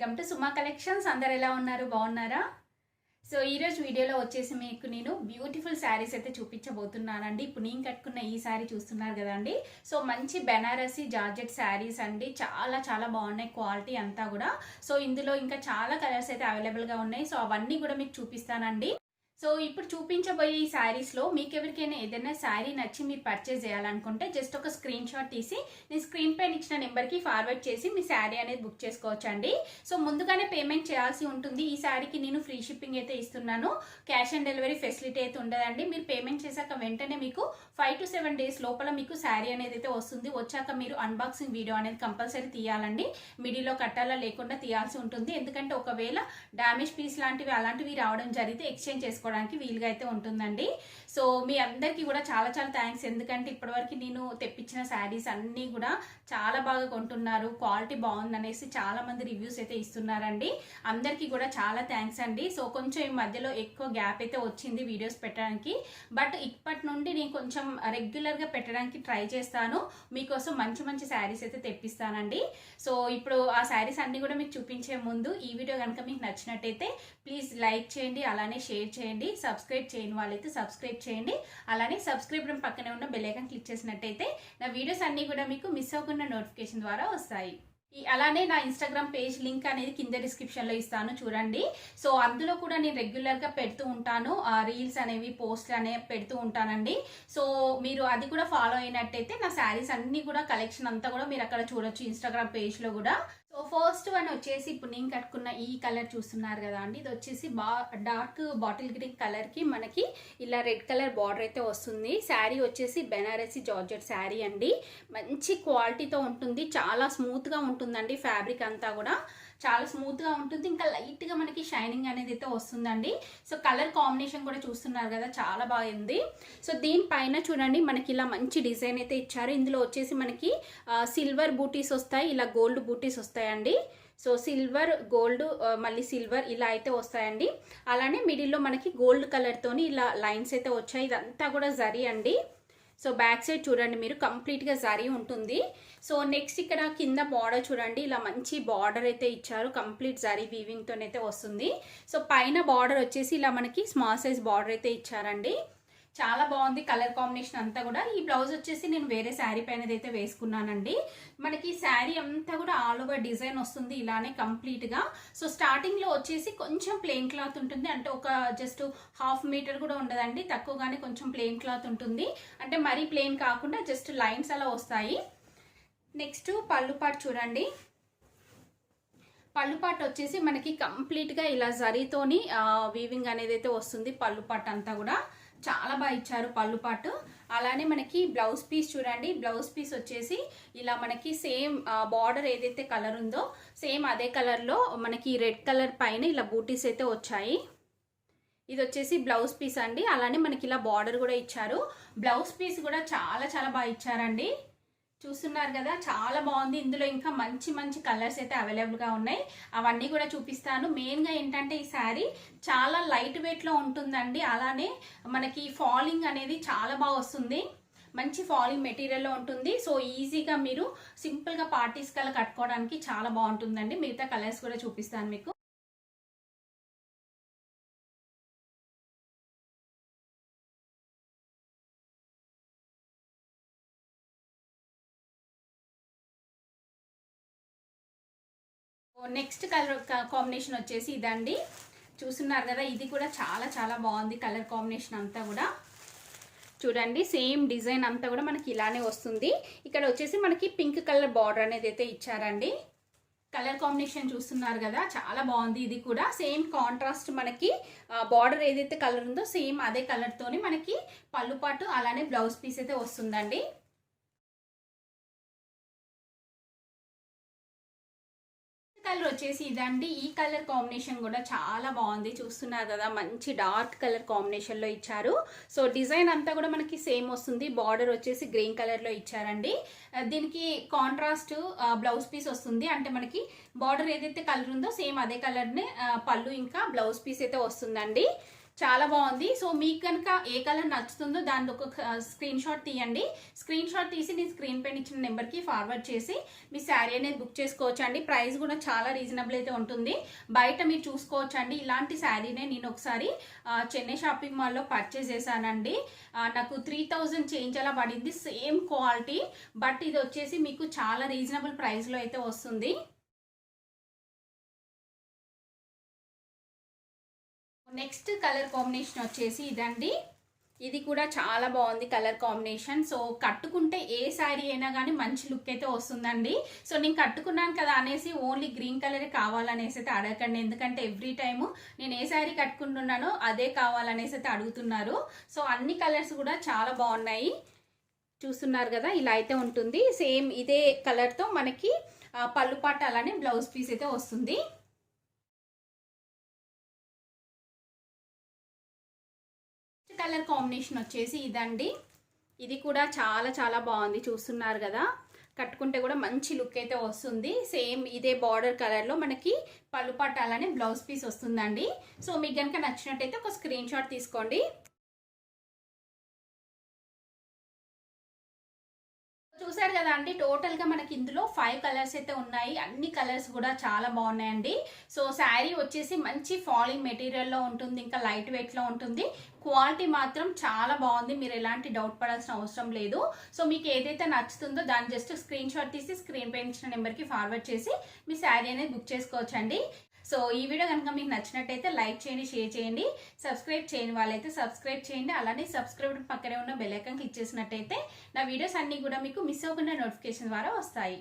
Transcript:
Welcome to Suma collections. అందరు ఎలా ఉన్నారు? బాగున్నారా? సో ఈరోజు వీడియోలో వచ్చేసి మీకు నేను బ్యూటిఫుల్ శారీస్ అయితే చూపించబోతున్నానండి. ఇప్పుడు నేను కట్టుకున్న ఈ శారీ చూస్తున్నారు కదండి. సో మంచి బెనారసీ జార్జెట్ శారీస్ అండి. చాలా చాలా బాగున్నాయి క్వాలిటీ అంతా కూడా. సో ఇందులో ఇంకా చాలా కలర్స్ అయితే అవైలబుల్గా ఉన్నాయి. సో అవన్నీ కూడా మీకు చూపిస్తానండి. సో ఇప్పుడు చూపించబోయే ఈ శారీస్లో మీకు ఎవరికైనా ఏదైనా శారీ నచ్చి మీరు పర్చేస్ చేయాలనుకుంటే జస్ట్ ఒక స్క్రీన్ షాట్ తీసి నేను స్క్రీన్ పైన ఇచ్చిన నెంబర్కి ఫార్వర్డ్ చేసి మీ శారీ అనేది బుక్ చేసుకోవచ్చు అండి. సో ముందుగానే పేమెంట్ చేయాల్సి ఉంటుంది. ఈ శారీకి నేను ఫ్రీ షిప్పింగ్ అయితే ఇస్తున్నాను. క్యాష్ ఆన్ డెలివరీ ఫెసిలిటీ అయితే ఉండదండి. మీరు పేమెంట్ చేశాక వెంటనే మీకు 5 to 7 days లోపల మీకు శారీ అనేది అయితే వస్తుంది. వచ్చాక మీరు అన్బాక్సింగ్ వీడియో అనేది కంపల్సరీ తీయాలండి. మిడిల్లో కట్టాలా లేకుండా తీయాల్సి ఉంటుంది. ఎందుకంటే ఒకవేళ డ్యామేజ్ పీస్ లాంటివి అలాంటివి రావడం జరిగితే ఎక్స్చేంజ్ చేసుకోవడానికి వీలుగా అయితే ఉంటుందండి. సో మీ అందరికీ కూడా చాలా చాలా థ్యాంక్స్. ఎందుకంటే ఇప్పటివరకు నేను తెప్పించిన శారీస్ అన్నీ కూడా చాలా బాగా కొంటున్నారు, క్వాలిటీ బాగుంది అనేసి చాలా మంది రివ్యూస్ అయితే ఇస్తున్నారండి. అందరికీ కూడా చాలా థ్యాంక్స్ అండి. సో కొంచెం ఈ మధ్యలో ఎక్కువ గ్యాప్ అయితే వచ్చింది వీడియోస్ పెట్టడానికి. బట్ ఇప్పటి నుండి నేను కొంచెం రెగ్యులర్గా పెట్టడానికి ట్రై చేస్తాను. మీకోసం మంచి మంచి శారీస్ అయితే తెప్పిస్తానండి. సో ఇప్పుడు ఆ శారీస్ అన్నీ కూడా మీకు చూపించే ముందు ఈ వీడియో కనుక మీకు నచ్చినట్టయితే ప్లీజ్ లైక్ చేయండి, అలానే షేర్ చేయండి. సబ్స్క్రైబ్ చేయని వాళ్ళైతే సబ్స్క్రైబ్ చేయండి. అలానే సబ్స్క్రైబ్ పక్కనే ఉన్న బెల్ ఐకాన్ క్లిక్ చేసినట్టయితే నా వీడియోస్ అన్నీ కూడా మీకు మిస్ అవ్వకుండా నోటిఫికేషన్ ద్వారా వస్తాయి. అలానే నా ఇన్స్టాగ్రామ్ పేజ్ లింక్ అనేది కింద డిస్క్రిప్షన్లో ఇస్తాను, చూడండి. సో అందులో కూడా నేను రెగ్యులర్గా పెడుతూ ఉంటాను, రీల్స్ అనేవి పోస్ట్ అనేవి పెడుతూ ఉంటానండి. సో మీరు అది కూడా ఫాలో అయినట్టయితే నా శారీస్ అన్నీ కూడా కలెక్షన్ అంతా కూడా మీరు అక్కడ చూడొచ్చు ఇన్స్టాగ్రామ్ పేజ్లో కూడా. సో ఫస్ట్ వన్ వచ్చేసి ఇప్పుడు నేను కట్టుకున్న ఈ కలర్ చూస్తున్నారు కదా అండి. ఇది వచ్చేసి డార్క్ బాటిల్ గ్రీన్ కలర్కి మనకి ఇలా రెడ్ కలర్ బార్డర్ అయితే వస్తుంది. శారీ వచ్చేసి బెనారసీ జార్జెట్ శారీ అండి. మంచి క్వాలిటీతో ఉంటుంది, చాలా స్మూత్గా ఉంటుందండి. ఫ్యాబ్రిక్ అంతా కూడా చాలా స్మూత్గా ఉంటుంది. ఇంకా లైట్గా మనకి షైనింగ్ అనేది అయితే వస్తుందండి. సో కలర్ కాంబినేషన్ కూడా చూస్తున్నారు కదా, చాలా బాగుంది. సో దీనిపైన చూడండి మనకి ఇలా మంచి డిజైన్ అయితే ఇచ్చారు. ఇందులో వచ్చేసి మనకి సిల్వర్ బూటీస్ వస్తాయి, ఇలా గోల్డ్ బూటీస్ వస్తాయండి. సో సిల్వర్, గోల్డ్, మళ్ళీ సిల్వర్ ఇలా అయితే వస్తాయండి. అలానే మిడిల్లో మనకి గోల్డ్ కలర్తోని ఇలా లైన్స్ అయితే వచ్చాయి. ఇదంతా కూడా జరీ అండి. సో బ్యాక్ సైడ్ చూడండి మీరు కంప్లీట్గా జరీ ఉంటుంది. సో నెక్స్ట్ ఇక్కడ కింద బార్డర్ చూడండి, ఇలా మంచి బార్డర్ అయితే ఇచ్చారు. కంప్లీట్ జరీ వీవింగ్తోనైతే వస్తుంది. సో పైన బార్డర్ వచ్చేసి ఇలా మనకి స్మాల్ సైజ్ బార్డర్ అయితే ఇచ్చారండి. చాలా బాగుంది కలర్ కాంబినేషన్ అంతా కూడా. ఈ బ్లౌజ్ వచ్చేసి నేను వేరే శారీ పైన అయితే వేసుకున్నానండి. మనకి శారీ అంతా కూడా ఆల్ ఓవర్ డిజైన్ వస్తుంది ఇలానే కంప్లీట్గా. సో స్టార్టింగ్లో వచ్చేసి కొంచెం ప్లెయిన్ క్లాత్ ఉంటుంది, అంటే ఒక జస్ట్ 1/2 మీటర్ కూడా ఉండదండి, తక్కువగానే కొంచెం ప్లెయిన్ క్లాత్ ఉంటుంది. అంటే మరీ ప్లెయిన్ కాకుండా జస్ట్ లైన్స్ అలా వస్తాయి. నెక్స్ట్ పళ్ళు పాటు చూడండి. పళ్ళు పాటు వచ్చేసి మనకి కంప్లీట్గా ఇలా జరీతోని వీవింగ్ అనేది అయితే వస్తుంది. పళ్ళు పాటు అంతా కూడా చాలా బాగా ఇచ్చారు పళ్ళు పాటు. అలానే మనకి బ్లౌజ్ పీస్ చూడండి. బ్లౌజ్ పీస్ వచ్చేసి ఇలా మనకి సేమ్ బార్డర్ ఏదైతే కలర్ ఉందో సేమ్ అదే కలర్లో మనకి రెడ్ కలర్ పైన ఇలా బూటీస్ అయితే వచ్చాయి. ఇది వచ్చేసి బ్లౌజ్ పీస్ అండి. అలానే మనకి ఇలా బార్డర్ కూడా ఇచ్చారు. బ్లౌజ్ పీస్ కూడా చాలా చాలా బాగా ఇచ్చారండి. చూస్తున్నారు కదా, చాలా బాగుంది. ఇందులో ఇంకా మంచి మంచి కలర్స్ అయితే అవైలబుల్గా ఉన్నాయి, అవన్నీ కూడా చూపిస్తాను. మెయిన్గా ఏంటంటే ఈ శారీ చాలా లైట్ వెయిట్లో ఉంటుందండి. అలానే మనకి ఫాలింగ్ అనేది చాలా బాగా వస్తుంది, మంచి ఫాలింగ్ మెటీరియల్లో ఉంటుంది. సో ఈజీగా మీరు సింపుల్గా పార్టీస్ కల్లా కట్టుకోవడానికి చాలా బాగుంటుందండి. మిగతా కలర్స్ కూడా చూపిస్తాను మీకు. నెక్స్ట్ కలర్ కాంబినేషన్ వచ్చేసి ఇదండి. చూస్తున్నారు కదా, ఇది కూడా చాలా చాలా బాగుంది కలర్ కాంబినేషన్ అంతా కూడా. చూడండి సేమ్ డిజైన్ అంతా కూడా మనకి ఇలానే వస్తుంది. ఇక్కడ వచ్చేసి మనకి పింక్ కలర్ బార్డర్ అనేది అయితే ఇచ్చారండి. కలర్ కాంబినేషన్ చూస్తున్నారు కదా, చాలా బాగుంది. ఇది కూడా సేమ్ కాంట్రాస్ట్ మనకి బార్డర్ ఏదైతే కలర్ ఉందో సేమ్ అదే కలర్తోని మనకి పళ్ళు పాటు అలానే బ్లౌజ్ పీస్ అయితే వస్తుందండి. కలర్ వచ్చేసి ఇదండి. ఈ కలర్ కాంబినేషన్ కూడా చాలా బాగుంది. చూస్తున్నారు కదా, మంచి డార్క్ కలర్ కాంబినేషన్లో ఇచ్చారు. సో డిజైన్ అంతా కూడా మనకి సేమ్ వస్తుంది. బార్డర్ వచ్చేసి గ్రీన్ కలర్లో ఇచ్చారండి. దీనికి కాంట్రాస్ట్ బ్లౌజ్ పీస్ వస్తుంది, అంటే మనకి బార్డర్ ఏదైతే కలర్ ఉందో సేమ్ అదే కలర్నే పళ్ళు ఇంకా బ్లౌజ్ పీస్ అయితే వస్తుందండి. చాలా బాగుంది. సో మీకు కనుక ఏ కలర్ నచ్చుతుందో దాని ఒక స్క్రీన్ షాట్ తీయండి. స్క్రీన్ షాట్ తీసి నేను స్క్రీన్ పైన ఇచ్చిన నెంబర్కి ఫార్వర్డ్ చేసి మీ శారీ అనేది బుక్ చేసుకోవచ్చు అండి. ప్రైస్ కూడా చాలా రీజనబుల్ అయితే ఉంటుంది. బయట మీరు చూసుకోవచ్చు అండి. ఇలాంటి శారీనే నేను ఒకసారి చెన్నై షాపింగ్ మాల్లో పర్చేస్ చేశానండి. నాకు 3000 చేంజ్ అలా పడింది. సేమ్ క్వాలిటీ, బట్ ఇది వచ్చేసి మీకు చాలా రీజనబుల్ ప్రైస్లో అయితే వస్తుంది. నెక్స్ట్ కలర్ కాంబినేషన్ వచ్చేసి ఇదండి. ఇది కూడా చాలా బాగుంది కలర్ కాంబినేషన్. సో కట్టుకుంటే ఏ శారీ అయినా కానీ మంచి లుక్ అయితే వస్తుందండి. సో నేను కట్టుకున్నాను కదా అనేసి ఓన్లీ గ్రీన్ కలరే కావాలనేసి అయితే అడగకండి. ఎందుకంటే ఎవ్రీ టైము నేను ఏ శారీ కట్టుకుంటున్నానో అదే కావాలనేసి అయితే అడుగుతున్నారు. సో అన్ని కలర్స్ కూడా చాలా బాగున్నాయి. చూస్తున్నారు కదా, ఇలా అయితే ఉంటుంది. సేమ్ ఇదే కలర్తో మనకి పళ్ళు పాట అలానే బ్లౌజ్ పీస్ అయితే వస్తుంది. కలర్ కాంబినేషన్ వచ్చేసి ఇదండి. ఇది కూడా చాలా చాలా బాగుంది. చూస్తున్నారు కదా, కట్టుకుంటే కూడా మంచి లుక్ అయితే వస్తుంది. సేమ్ ఇదే బార్డర్ కలర్లో మనకి పళ్ళు పట్టు అలానే బ్లౌజ్ పీస్ వస్తుందండి. సో మీకు కనుక నచ్చినట్టయితే ఒక స్క్రీన్ షాట్ తీసుకోండి. చూసారు కదా అండి, టోటల్గా మనకి ఇందులో 5 కలర్స్ అయితే ఉన్నాయి. అన్ని కలర్స్ కూడా చాలా బాగున్నాయండి. సో శారీ వచ్చేసి మంచి ఫాలింగ్ మెటీరియల్లో ఉంటుంది, ఇంకా లైట్ వెయిట్లో ఉంటుంది. క్వాలిటీ మాత్రం చాలా బాగుంది. మీరు ఎలాంటి డౌట్ పడాల్సిన అవసరం లేదు. సో మీకు ఏదైతే నచ్చుతుందో దాన్ని జస్ట్ స్క్రీన్ షాట్ తీసి స్క్రీన్ పైన ఇచ్చిన నెంబర్కి ఫార్వర్డ్ చేసి మీ శారీ అనేది బుక్ చేసుకోవచ్చండి. సో ఈ వీడియో కనుక మీకు నచ్చినట్టయితే లైక్ చేయండి, షేర్ చేయండి. సబ్స్క్రైబ్ చేయని వాళ్ళైతే సబ్స్క్రైబ్ చేయండి. అలానే సబ్స్క్రైబ్ పక్కనే ఉన్న బెల్ ఐకాన్ క్లిక్ చేసినట్టయితే నా వీడియోస్ అన్నీ కూడా మీకు మిస్ అవ్వకుండా నోటిఫికేషన్ ద్వారా వస్తాయి.